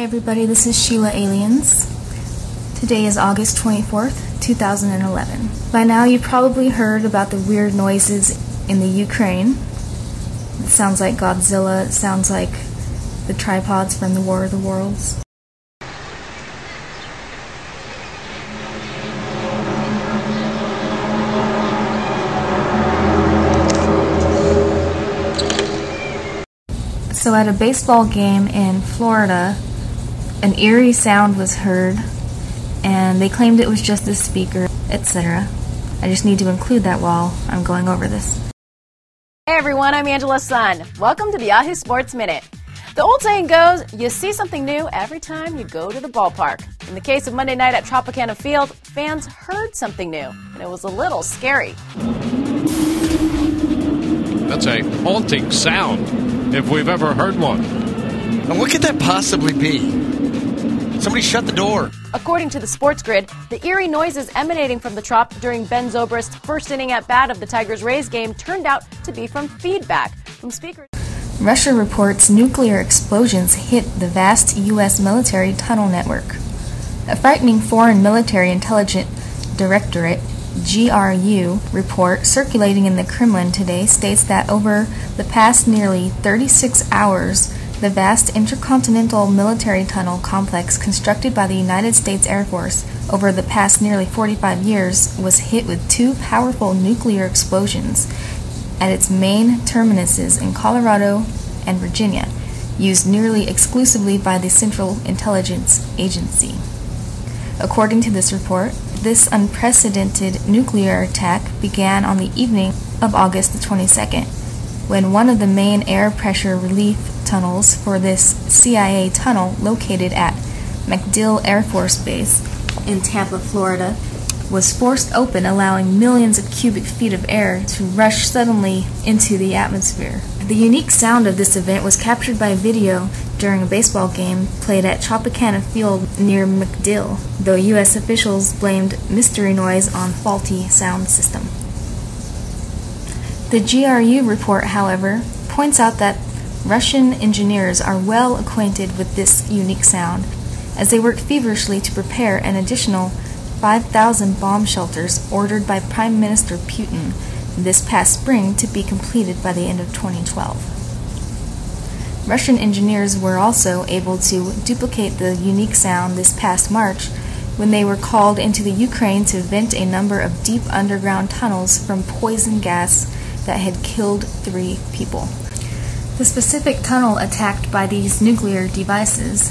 Hi everybody, this is Sheila Aliens. Today is August 24th, 2011. By now you've probably heard about the weird noises in the Ukraine. It sounds like Godzilla, it sounds like the tripods from the War of the Worlds. So at a baseball game in Florida, an eerie sound was heard, and they claimed it was just the speaker, etc. I just need to include that while I'm going over this. Hey everyone, I'm Angela Sun. Welcome to the Yahoo Sports Minute. The old saying goes, you see something new every time you go to the ballpark. In the case of Monday night at Tropicana Field, fans heard something new, and it was a little scary. That's a haunting sound, if we've ever heard one. And what could that possibly be? Somebody shut the door. According to the Sports Grid, the eerie noises emanating from the Trop during Ben Zobrist's first inning at-bat of the Tigers-Rays game turned out to be from feedback from speakers. Russia reports nuclear explosions hit the vast U.S. military tunnel network. A frightening Foreign Military Intelligence Directorate GRU report circulating in the Kremlin today states that over the past nearly 36 hours, the vast intercontinental military tunnel complex constructed by the United States Air Force over the past nearly 45 years was hit with two powerful nuclear explosions at its main terminuses in Colorado and Virginia, used nearly exclusively by the Central Intelligence Agency. According to this report, this unprecedented nuclear attack began on the evening of August the 22nd, when one of the main air pressure relief tunnels for this CIA tunnel located at MacDill Air Force Base in Tampa, Florida, was forced open, allowing millions of cubic feet of air to rush suddenly into the atmosphere. The unique sound of this event was captured by video during a baseball game played at Tropicana Field near MacDill, though U.S. officials blamed mystery noise on faulty sound system. The GRU report, however, points out that Russian engineers are well acquainted with this unique sound, as they worked feverishly to prepare an additional 5,000 bomb shelters ordered by Prime Minister Putin this past spring to be completed by the end of 2012. Russian engineers were also able to duplicate the unique sound this past March when they were called into the Ukraine to vent a number of deep underground tunnels from poison gas that had killed 3 people. The specific tunnel attacked by these nuclear devices,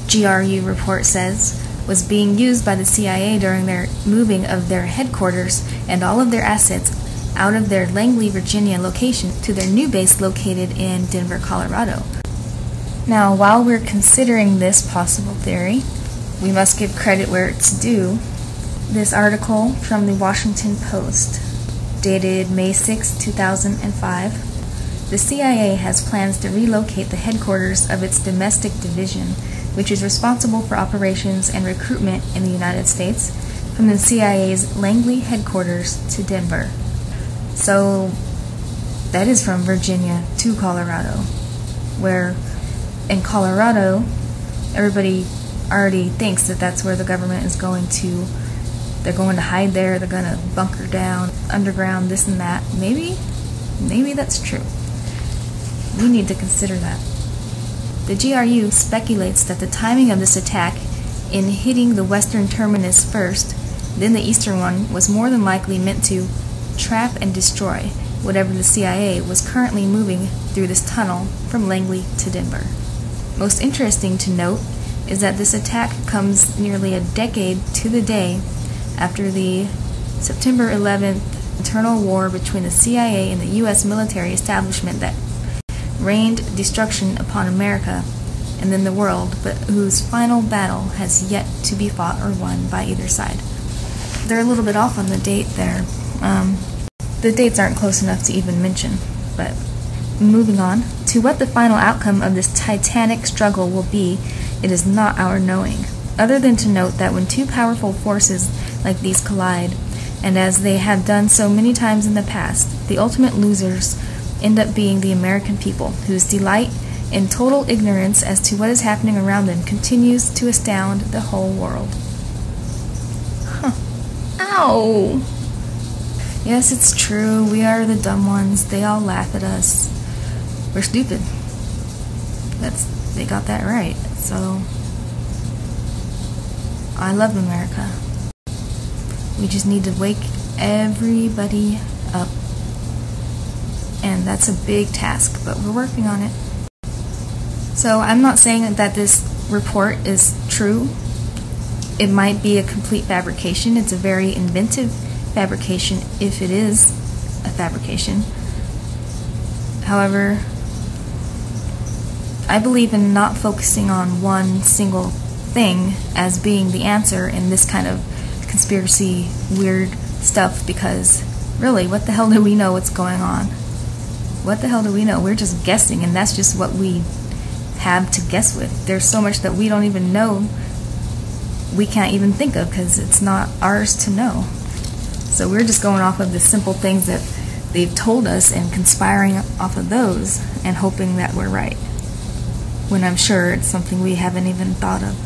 GRU report says, was being used by the CIA during their moving of their headquarters and all of their assets out of their Langley, Virginia location to their new base located in Denver, Colorado. Now, while we're considering this possible theory, we must give credit where it's due. This article from the Washington Post, dated May 6, 2005, the CIA has plans to relocate the headquarters of its domestic division, which is responsible for operations and recruitment in the United States, from the CIA's Langley headquarters to Denver. So that is from Virginia to Colorado, where in Colorado everybody already thinks that that's where the government is going to. They're going to hide there, they're going to bunker down, underground, this and that. Maybe that's true. We need to consider that. The GRU speculates that the timing of this attack in hitting the western terminus first, then the eastern one, was more than likely meant to trap and destroy whatever the CIA was currently moving through this tunnel from Langley to Denver. Most interesting to note is that this attack comes nearly a decade to the day after the September 11th internal war between the CIA and the U.S. military establishment that rained destruction upon America and then the world, but whose final battle has yet to be fought or won by either side. They're a little bit off on the date there. The dates aren't close enough to even mention, but moving on to what the final outcome of this titanic struggle will be, it is not our knowing, other than to note that when two powerful forces like these collide, and as they have done so many times in the past, the ultimate losers end up being the American people, whose delight in total ignorance as to what is happening around them continues to astound the whole world. Huh. Ow! Yes, it's true. We are the dumb ones. They all laugh at us. We're stupid. They got that right. So, I love America. We just need to wake everybody up. And that's a big task, but we're working on it. So I'm not saying that this report is true. It might be a complete fabrication. It's a very inventive fabrication if it is a fabrication. However, I believe in not focusing on one single thing as being the answer in this kind of conspiracy weird stuff, because really, what the hell do we know what's going on? What the hell do we know? We're just guessing, and that's just what we have to guess with. There's so much that we don't even know, we can't even think of, because it's not ours to know. So we're just going off of the simple things that they've told us and conspiring off of those and hoping that we're right, when I'm sure it's something we haven't even thought of.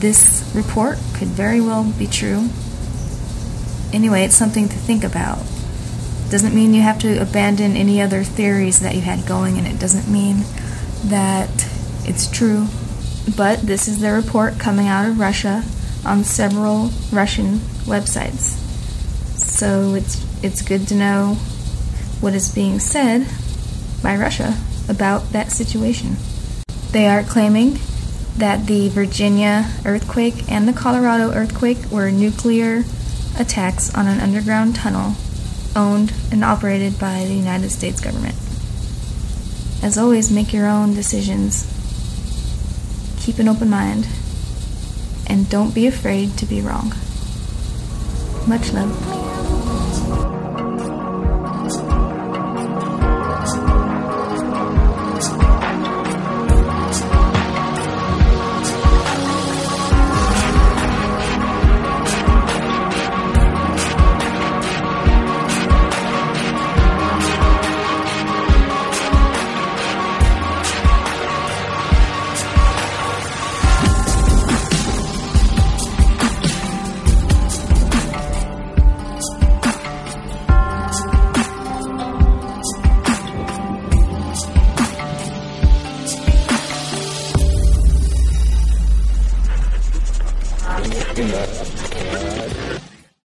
This report could very well be true. Anyway, it's something to think about. Doesn't mean you have to abandon any other theories that you had going, and it doesn't mean that it's true. But this is the report coming out of Russia on several Russian websites. So it's good to know what is being said by Russia about that situation. They are claiming that the Virginia earthquake and the Colorado earthquake were nuclear attacks on an underground tunnel owned and operated by the United States government. As always, make your own decisions. Keep an open mind. And don't be afraid to be wrong. Much love. In that